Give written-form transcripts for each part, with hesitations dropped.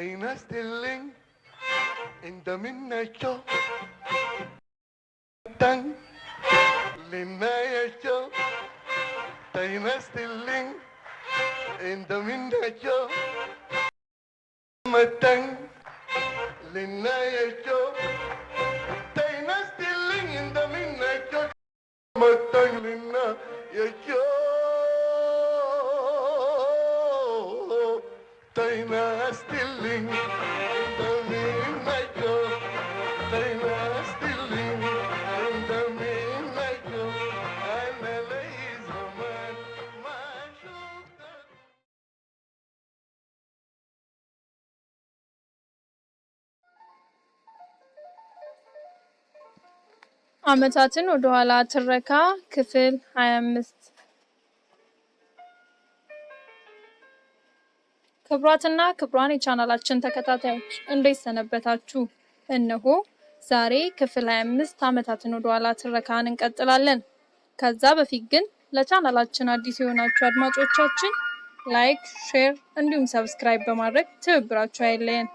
Tainastilling in the minnacho tang linnacho Tainastilling in the minnacho matang linnacho Tainastilling in the minnacho matang linnacho Tainastilling in the minnacho Tainastilling in the minnacho analyze man mashuta ዓመታትን ወደ ኋላ ትረካ ክፍል 25 ክብራትና ክብራን የቻናላችን ተከታታዮች እንዴት ሰነበታችሁ? እነሆ ዛሬ ክፍል 25 ዓመታትን ወደ ኋላ ትረካን እንቀጥላለን። ከዛ በፊት ግን ለቻናላችን አዲስ የሆናችሁ አድማጮቻችን ላይክ፣ ሼር እንዲሁም ሰብስክራይብ በማድረግ ትብብራችሁ አይለየን።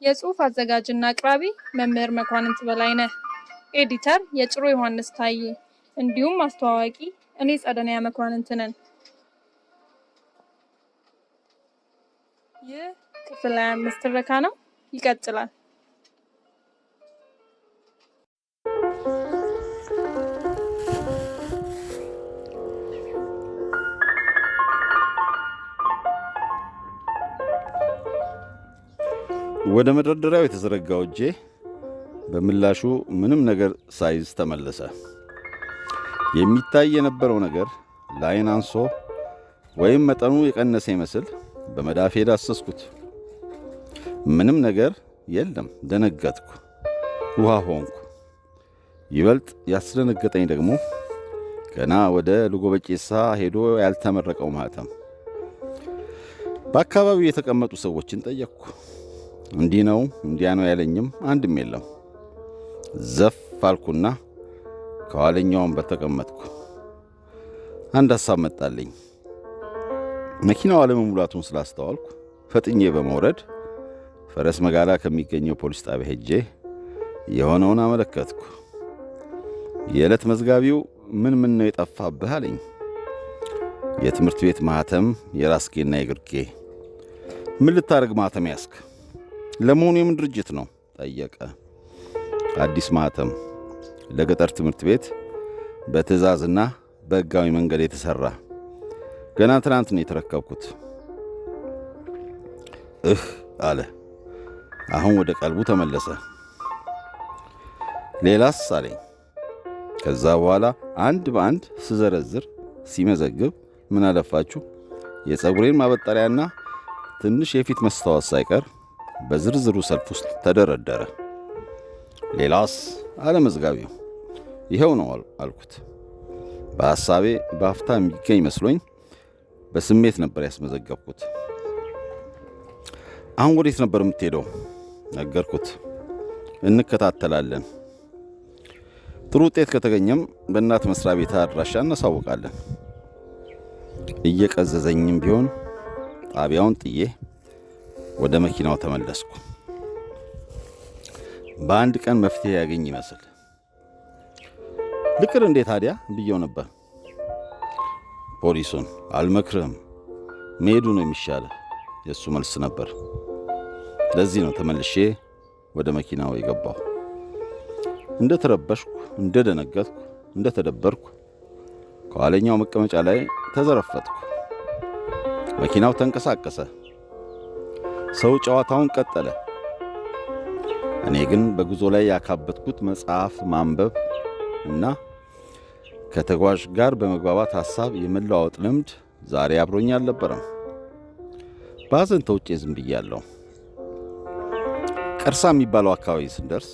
የጽሑፍ አዘጋጅና አቅራቢ መምህር መኳንንት በላይነህ፣ ኤዲተር የጭሮ ዮሐንስ ታዬ፣ እንዲሁም አስተዋዋቂ እኔ ጸደንያ መኳንንት ነን። ይህ ክፍል 25 ትረካ ነው፣ ይቀጥላል። ወደ መደርደሪያው የተዘረጋው እጄ በምላሹ ምንም ነገር ሳይዝ ተመለሰ። የሚታይ የነበረው ነገር ለዓይን አንሶ ወይም መጠኑ የቀነሰ ይመስል በመዳፌ ዳሰስኩት። ምንም ነገር የለም። ደነገጥኩ፣ ውሃ ሆንኩ። ይበልጥ ያስደነገጠኝ ደግሞ ገና ወደ ልጎበጬሳ ሄዶ ያልተመረቀው ማህተም። በአካባቢው የተቀመጡ ሰዎችን ጠየቅኩ። እንዲህ ነው እንዲያ ነው ያለኝም አንድም የለም። ዘፍ አልኩና ከኋለኛው ወንበር ተቀመጥኩ። አንድ ሐሳብ መጣልኝ። መኪናው አለመሙላቱን ስላስተዋልኩ ፈጥኜ በመውረድ ፈረስ መጋላ ከሚገኘው ፖሊስ ጣቢያ ሄጄ የሆነውን አመለከትኩ። የዕለት መዝጋቢው ምን ነው የጠፋብህ አለኝ። የትምህርት ቤት ማህተም፣ የራስጌና የግርጌ። ምን ልታደርግ ማህተም ያስክ? ለመሆኑ የምን ድርጅት ነው ጠየቀ። አዲስ ማህተም፣ ለገጠር ትምህርት ቤት በትዕዛዝና በሕጋዊ መንገድ የተሰራ። ገና ትናንት ነው የተረከብኩት። አለ። አሁን ወደ ቀልቡ ተመለሰ። ሌላስ አለኝ። ከዛ በኋላ አንድ በአንድ ስዘረዝር ሲመዘግብ ምን አለፋችሁ የፀጉሬን ማበጠሪያና ትንሽ የፊት መስታወት ሳይቀር በዝርዝሩ ሰልፍ ውስጥ ተደረደረ። ሌላስ አለ መዝጋቢው። ይኸው ነው አልኩት። በሐሳቤ በአፍታ የሚገኝ መስሎኝ በስሜት ነበር ያስመዘገብኩት። አሁን ወዴት ነበር የምትሄደው? ነገርኩት። እንከታተላለን። ጥሩ ውጤት ከተገኘም በእናት መስሪያ ቤት አድራሻ እናሳውቃለን። እየቀዘዘኝም ቢሆን ጣቢያውን ጥዬ ወደ መኪናው ተመለስኩ። በአንድ ቀን መፍትሄ ያገኝ ይመስል ልቅር እንዴ ታዲያ ብየው ነበር። ፖሊሱን አልመክርህም፣ መሄዱ ነው የሚሻለው የሱ መልስ ነበር። ለዚህ ነው ተመልሼ ወደ መኪናው የገባሁ። እንደተረበሽኩ፣ እንደደነገጥኩ፣ እንደተደበርኩ ከኋለኛው መቀመጫ ላይ ተዘረፈጥኩ። መኪናው ተንቀሳቀሰ። ሰው ጨዋታውን ቀጠለ። እኔ ግን በጉዞ ላይ ያካበትኩት መጽሐፍ ማንበብ እና ከተጓዥ ጋር በመግባባት ሐሳብ የመለዋወጥ ልምድ ዛሬ አብሮኝ አልነበረም። ባዘን ተውጬ ዝም ብያለሁ። ቀርሳ የሚባለው አካባቢ ስንደርስ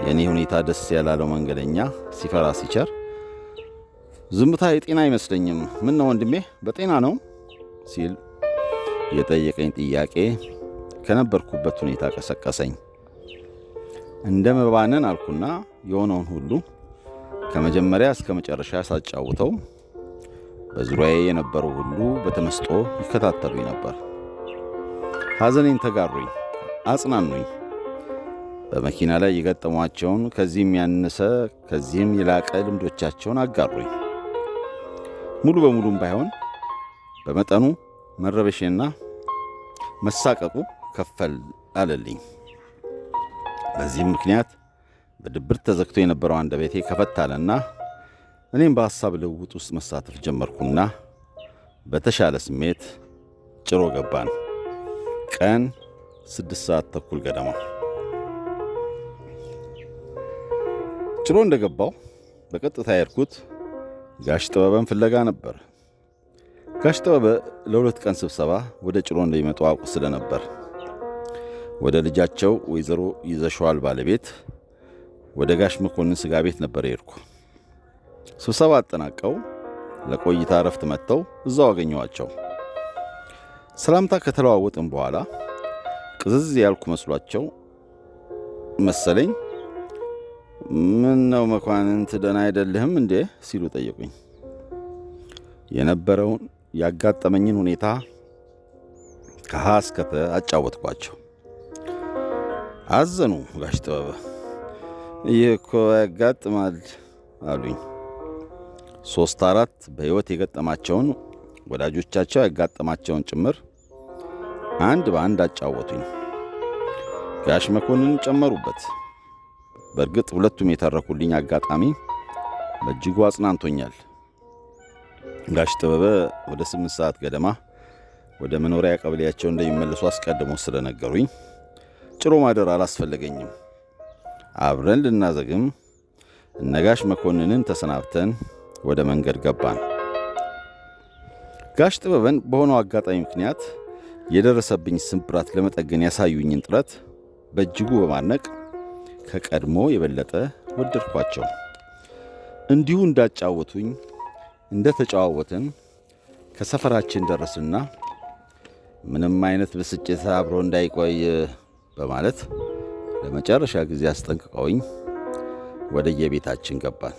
የኔ ሁኔታ ደስ ያላለው መንገደኛ ሲፈራ ሲቸር ዝምታ የጤና አይመስለኝም፣ ምን ነው ወንድሜ በጤና ነው ሲል የጠየቀኝ ጥያቄ ከነበርኩበት ሁኔታ ቀሰቀሰኝ። እንደ መባነን አልኩና የሆነውን ሁሉ ከመጀመሪያ እስከ መጨረሻ ሳጫውተው በዙሪያዬ የነበሩ ሁሉ በተመስጦ ይከታተሉኝ ነበር። ሐዘኔን ተጋሩኝ፣ አጽናኑኝ። በመኪና ላይ የገጠሟቸውን ከዚህም ያነሰ ከዚህም የላቀ ልምዶቻቸውን አጋሩኝ። ሙሉ በሙሉም ባይሆን በመጠኑ መረበሼና መሳቀቁ ከፈል አለልኝ። በዚህም ምክንያት በድብርት ተዘግቶ የነበረው አንደበቴ ከፈት አለና እኔም በሐሳብ ልውውጥ ውስጥ መሳተፍ ጀመርኩና በተሻለ ስሜት ጭሮ ገባን። ቀን 6:30 ገደማ ጭሮ እንደገባው በቀጥታ የሄድኩት ጋሽ ጥበበን ፍለጋ ነበር። ጋሽ ጥበበ ለ2 ቀን ስብሰባ ወደ ጭሮ እንደሚመጡ አውቅ ስለነበር ወደ ልጃቸው ወይዘሮ ይዘሸዋል ባለቤት ወደ ጋሽ መኮንን ስጋ ቤት ነበር የሄድኩ። ስብሰባ አጠናቀው ለቆይታ እረፍት መጥተው እዛው አገኘኋቸው። ሰላምታ ከተለዋወጥን በኋላ ቅዝዝ ያልኩ መስሏቸው መሰለኝ ምን ነው መኳንንት ደህና አይደለህም እንዴ ሲሉ ጠየቁኝ። የነበረውን ያጋጠመኝን ሁኔታ ከሀ እስከ ፐ አጫወትኳቸው። አዘኑ ጋሽ ጥበበ። ይህ እኮ ያጋጥማል አሉኝ። 3-4 በሕይወት የገጠማቸውን ወዳጆቻቸው ያጋጠማቸውን ጭምር አንድ በአንድ አጫወቱኝ። ጋሽ መኮንን ጨመሩበት። በእርግጥ ሁለቱም የተረኩልኝ አጋጣሚ በእጅጉ አጽናንቶኛል። ጋሽ ጥበበ ወደ 8 ሰዓት ገደማ ወደ መኖሪያ ቀበሌያቸው እንደሚመለሱ አስቀድሞ ስለነገሩኝ ጭሮ ማደር አላስፈለገኝም። አብረን ልናዘግም እነጋሽ መኮንንን ተሰናብተን ወደ መንገድ ገባን። ጋሽ ጥበበን በሆነው አጋጣሚ ምክንያት የደረሰብኝ ስብራት ለመጠገን ያሳዩኝን ጥረት በእጅጉ በማድነቅ ከቀድሞ የበለጠ ወደድኳቸው። እንዲሁ እንዳጫወቱኝ እንደተጨዋወትን ከሰፈራችን ደረስና ምንም አይነት ብስጭት አብሮ እንዳይቆይ በማለት ለመጨረሻ ጊዜ አስጠንቅቀውኝ ወደ የቤታችን ገባን።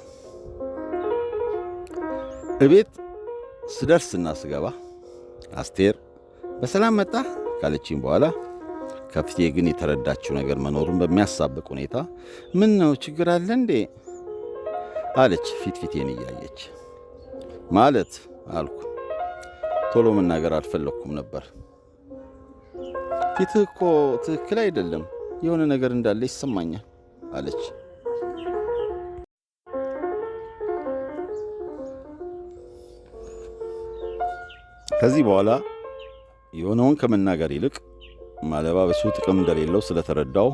እቤት ስደርስና ስገባ አስቴር በሰላም መጣ ካለችኝ በኋላ ከፊቴ ግን የተረዳችው ነገር መኖሩን በሚያሳብቅ ሁኔታ ምን ነው ችግር አለ እንዴ አለች ፊቴን እያየች። ማለት አልኩ። ቶሎ መናገር አልፈለኩም ነበር። ፊትህ እኮ ትክክል አይደለም፣ የሆነ ነገር እንዳለ ይሰማኛል አለች። ከዚህ በኋላ የሆነውን ከመናገር ይልቅ ማለባበሱ ጥቅም እንደሌለው ስለተረዳው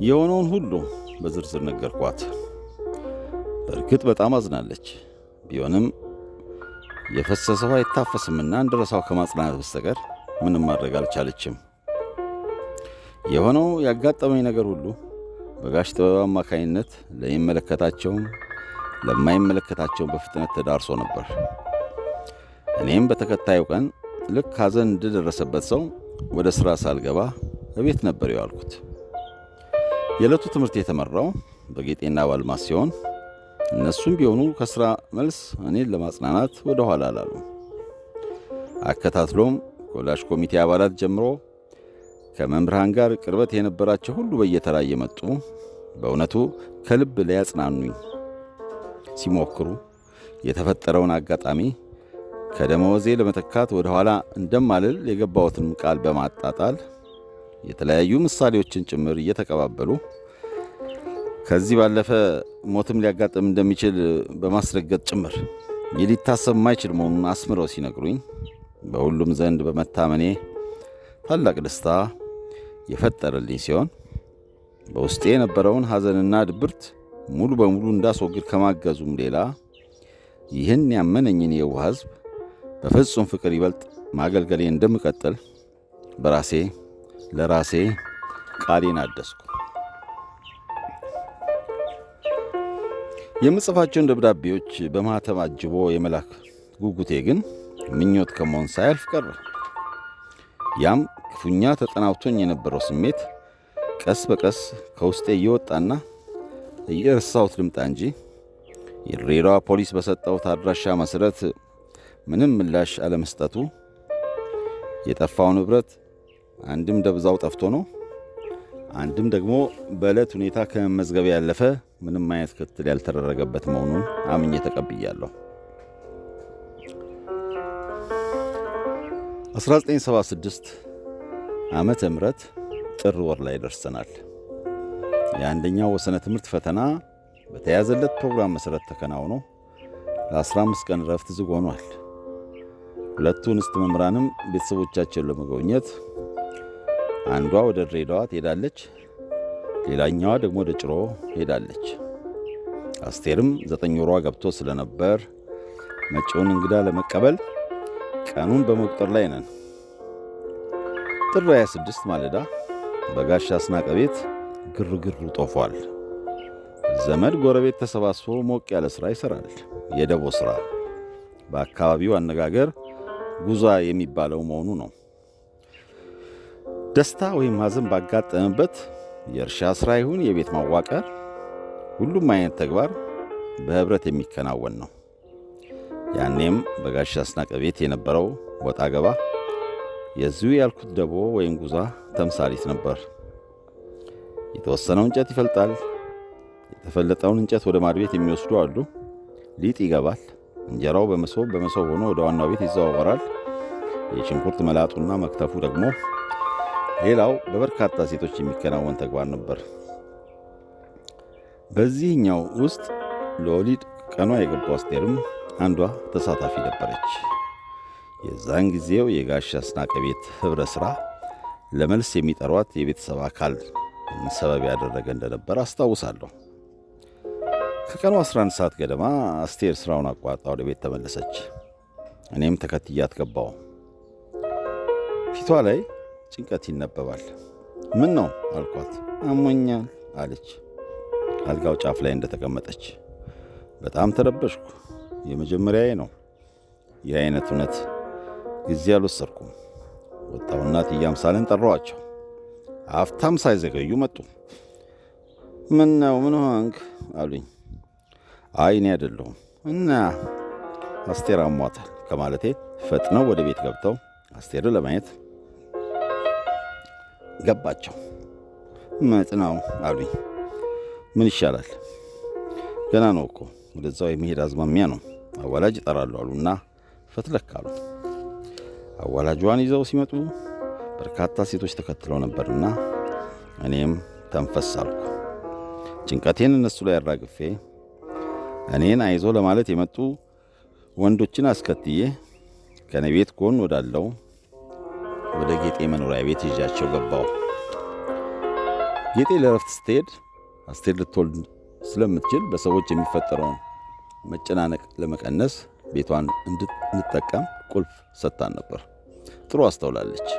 የሆነውን ሁሉ በዝርዝር ነገርኳት። በእርግጥ በጣም አዝናለች። ቢሆንም የፈሰሰው አይታፈስምና እንደረሳው ከማጽናናት በስተቀር ምንም ማድረግ አልቻለችም። የሆነው ያጋጠመኝ ነገር ሁሉ በጋሽ ጥበብ አማካኝነት ለሚመለከታቸውም ለማይመለከታቸውም በፍጥነት ተዳርሶ ነበር። እኔም በተከታዩ ቀን ልክ ሐዘን እንደደረሰበት ሰው ወደ ሥራ ሳልገባ እቤት ነበር የዋልኩት። የዕለቱ ትምህርት የተመራው በጌጤና ባልማስ ሲሆን እነሱም ቢሆኑ ከሥራ መልስ እኔን ለማጽናናት ወደ ኋላ አላሉ። አከታትሎም ከወላጅ ኮሚቴ አባላት ጀምሮ ከመምህራን ጋር ቅርበት የነበራቸው ሁሉ በየተራ እየመጡ በእውነቱ ከልብ ሊያጽናኑኝ ሲሞክሩ የተፈጠረውን አጋጣሚ ከደመወዜ ለመተካት ወደ ኋላ እንደማልል የገባሁትን ቃል በማጣጣል የተለያዩ ምሳሌዎችን ጭምር እየተቀባበሉ ከዚህ ባለፈ ሞትም ሊያጋጥም እንደሚችል በማስረገጥ ጭምር ሊታሰብ የማይችል መሆኑን አስምረው ሲነግሩኝ በሁሉም ዘንድ በመታመኔ ታላቅ ደስታ የፈጠረልኝ ሲሆን በውስጤ የነበረውን ሐዘንና ድብርት ሙሉ በሙሉ እንዳስወግድ ከማገዙም ሌላ ይህን ያመነኝን የዋህ ሕዝብ በፍጹም ፍቅር ይበልጥ ማገልገሌ እንደምቀጥል ለራሴ ቃሌን አደስኩ። የምጽፋቸውን ደብዳቤዎች በማህተም አጅቦ የመላክ ጉጉቴ ግን ምኞት ከመሆን ሳያልፍ ቀረ። ያም ክፉኛ ተጠናውቶኝ የነበረው ስሜት ቀስ በቀስ ከውስጤ እየወጣና እየረሳሁት ልምጣ እንጂ የድሬዳዋ ፖሊስ በሰጠሁት አድራሻ መሠረት ምንም ምላሽ አለመስጠቱ የጠፋው ንብረት አንድም ደብዛው ጠፍቶ ነው፣ አንድም ደግሞ በዕለት ሁኔታ ከመመዝገብ ያለፈ ምንም አይነት ክትትል ያልተደረገበት መሆኑን አምኜ ተቀብያለሁ። 1976 ዓመተ ምህረት ጥር ወር ላይ ደርሰናል። የአንደኛው ወሰነ ትምህርት ፈተና በተያዘለት ፕሮግራም መሰረት ተከናውኖ ለ15 ቀን ረፍት ዝግ ሆኗል። ሁለቱ እንስት መምህራንም ቤተሰቦቻቸውን ለመጎብኘት አንዷ ወደ ድሬዳዋ ትሄዳለች፣ ሌላኛዋ ደግሞ ወደ ጭሮ ሄዳለች። አስቴርም 9 ወሯ ገብቶ ስለነበር መጪውን እንግዳ ለመቀበል ቀኑን በመቁጠር ላይ ነን። ጥር 26 ማለዳ በጋሽ አስናቀ ቤት ግርግሩ ጦፏል። ዘመድ ጎረቤት ተሰባስቦ ሞቅ ያለ ሥራ ይሠራል። የደቦ ሥራ በአካባቢው አነጋገር ጉዛ የሚባለው መሆኑ ነው። ደስታ ወይም ሐዘን ባጋጠመበት የእርሻ ሥራ ይሁን የቤት ማዋቀር፣ ሁሉም አይነት ተግባር በህብረት የሚከናወን ነው። ያኔም በጋሽ አስናቀ ቤት የነበረው ወጣ ገባ የዚሁ ያልኩት ደቦ ወይም ጉዛ ተምሳሌት ነበር። የተወሰነው እንጨት ይፈልጣል። የተፈለጠውን እንጨት ወደ ማድ ቤት የሚወስዱ አሉ። ሊጥ ይገባል። እንጀራው በመሶብ ሆኖ ወደ ዋናው ቤት ይዘዋወራል። የሽንኩርት መላጡና መክተፉ ደግሞ ሌላው በበርካታ ሴቶች የሚከናወን ተግባር ነበር። በዚህኛው ውስጥ ለወሊድ ቀኗ የገባው አስቴርም አንዷ ተሳታፊ ነበረች። የዛን ጊዜው የጋሽ አስናቀ ቤት ህብረ ሥራ ለመልስ የሚጠሯት የቤተሰብ አካል ሰበብ ያደረገ እንደነበር አስታውሳለሁ። ከቀኑ 11 ሰዓት ገደማ አስቴር ሥራውን አቋርጣ ወደ ቤት ተመለሰች። እኔም ተከትያት ገባሁ። ፊቷ ላይ ጭንቀት ይነበባል። ምን ነው አልኳት። አሞኛል አለች አልጋው ጫፍ ላይ እንደተቀመጠች። በጣም ተረበሽኩ። የመጀመሪያዬ ነው ይህ አይነት እውነት። ጊዜ አልወሰድኩም። ወጣሁና እያምሳለን ጠራኋቸው። አፍታም ሳይዘገዩ መጡ። ምን ነው ምን ሆንክ አሉኝ። አይ እኔ አይደለሁም እና አስቴር አሟታል ከማለቴ ፈጥነው ወደ ቤት ገብተው አስቴርን ለማየት ገባቸው። ምጥ ነው አሉኝ። ምን ይሻላል? ገና ነው እኮ ወደዛው የመሄድ አዝማሚያ ነው። አዋላጅ ይጠራሉ አሉና ፈትለክ አሉ። አዋላጇን ይዘው ሲመጡ በርካታ ሴቶች ተከትለው ነበርና እኔም ተንፈስ አልኩ። ጭንቀቴን እነሱ ላይ አራግፌ እኔን አይዞ ለማለት የመጡ ወንዶችን አስከትዬ ከኔ ቤት ጎን ወዳለው ወደ ጌጤ መኖሪያ ቤት ይዣቸው ገባው። ጌጤ ለረፍት ስትሄድ አስቴር ልትወልድ ስለምትችል በሰዎች የሚፈጠረውን መጨናነቅ ለመቀነስ ቤቷን እንድንጠቀም ቁልፍ ሰጥታን ነበር። ጥሩ አስተውላለች።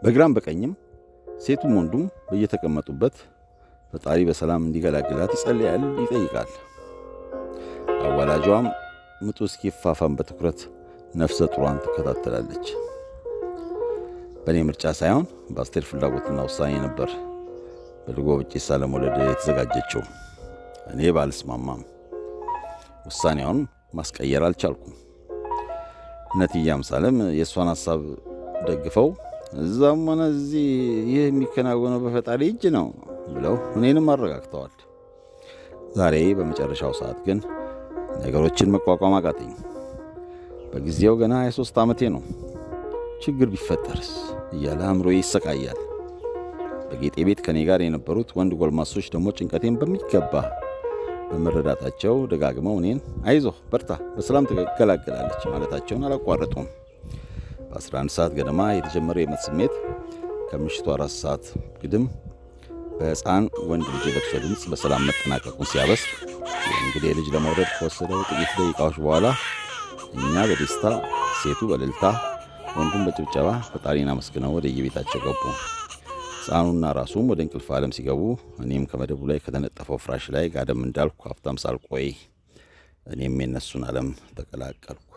በግራም በቀኝም ሴቱም ወንዱም በየተቀመጡበት ፈጣሪ በሰላም እንዲገላግላት ይጸልያል፣ ይጠይቃል። አዋላጇም ምጡ እስኪፋፋም በትኩረት ነፍሰ ጡሯን ትከታተላለች። በእኔ ምርጫ ሳይሆን በአስቴር ፍላጎትና ውሳኔ ነበር በልጎ ብጭሳ ለመውለድ የተዘጋጀችው። እኔ ባልስማማም ውሳኔውን ማስቀየር አልቻልኩም። እነትዬ አምሳለም የእሷን ሐሳብ ደግፈው እዛም ሆነ እዚህ ይህ የሚከናወነው በፈጣሪ እጅ ነው ብለው እኔንም አረጋግተዋል። ዛሬ በመጨረሻው ሰዓት ግን ነገሮችን መቋቋም አቃተኝ። በጊዜው ገና 23 ዓመቴ ነው። ችግር ቢፈጠርስ እያለ አእምሮዬ ይሰቃያል። በጌጤ ቤት ከኔ ጋር የነበሩት ወንድ ጎልማሶች ደግሞ ጭንቀቴን በሚገባ በመረዳታቸው ደጋግመው እኔን አይዞህ በርታ፣ በሰላም ትገላገላለች ማለታቸውን አላቋረጡም። በ11 ሰዓት ገደማ የተጀመረው የምጥ ስሜት ከምሽቱ 4 ሰዓት ግድም በሕፃን ወንድ ልጅ የለቅሶ ድምፅ በሰላም መጠናቀቁን ሲያበስር የእንግዴ ልጅ ለመውረድ ከወሰደው ጥቂት ደቂቃዎች በኋላ እኛ በደስታ ሴቱ በእልልታ ወንዱም በጭብጨባ ፈጣሪን አመስግነው ወደ የቤታቸው ገቡ። ሕፃኑና ራሱም ወደ እንቅልፍ ዓለም ሲገቡ እኔም ከመደቡ ላይ ከተነጠፈው ፍራሽ ላይ ጋደም እንዳልኩ አፍታም ሳልቆይ እኔም የነሱን ዓለም ተቀላቀልኩ።